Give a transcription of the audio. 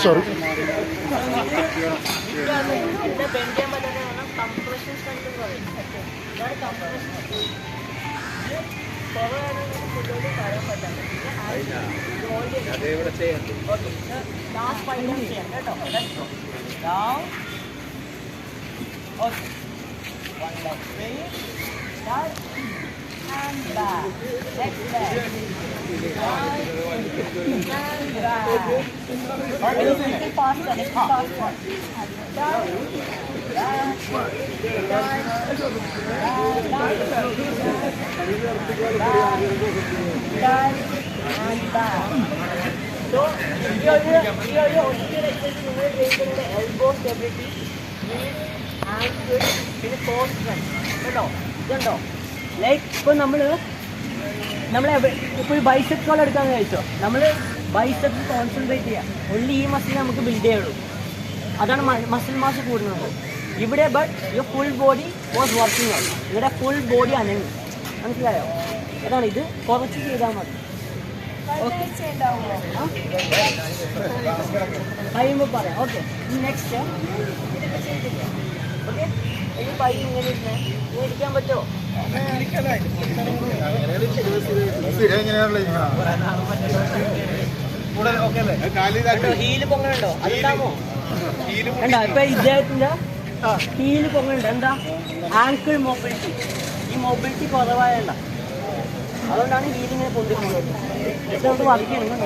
Sorry. One leg straight, start, and back. Next leg. Right, and back. Little faster, little faster. Start, back, start, and back. So, here elbow stability, പിന്നെ core strength കേട്ടോ. ഇതുണ്ടോ like ഇപ്പോൾ നമ്മൾ ഇപ്പോൾ ഒരു biceps call എടുക്കാമെന്ന് കഴിച്ചോ, നമ്മൾ ബൈസെപ്സ് കോൺസെൻട്രേറ്റ് ചെയ്യുക. ഒൺലി ഈ മസിൽ നമുക്ക് ബിൽഡ് ചെയ്യുള്ളൂ. അതാണ് മസിൽ മാസ് കൂടുന്നത് ഇവിടെ. But your full body was working out. നിങ്ങളുടെ ഫുൾ ബോഡി അനങ്ങി. മനസ്സിലായോ? അതാണ് ഇത്. കുറച്ച് ചെയ്താൽ മതി. ഓക്കെ, കഴിയുമ്പോൾ പറയാം. Okay, next okay. ഈ പൈ ഇങ്ങനെ ഇരിക്കാൻ പറ്റുമോ? ഹീല് പൊങ്ങലുണ്ടോ? അതുണ്ടാമോ? എന്താ ഇപ്പൊ ഇദ്ദേഹത്തിന്റെ ഹീല് പൊങ്ങലുണ്ട്. എന്താ? Ankle mobility. ഈ മൊബിലിറ്റി കുറവായണ്ട, അതുകൊണ്ടാണ് ഹീലിങ്ങനെ പൊന്തിക്കുന്നത്. ഇത് നമുക്ക് വർക്ക് ചെയ്യണം.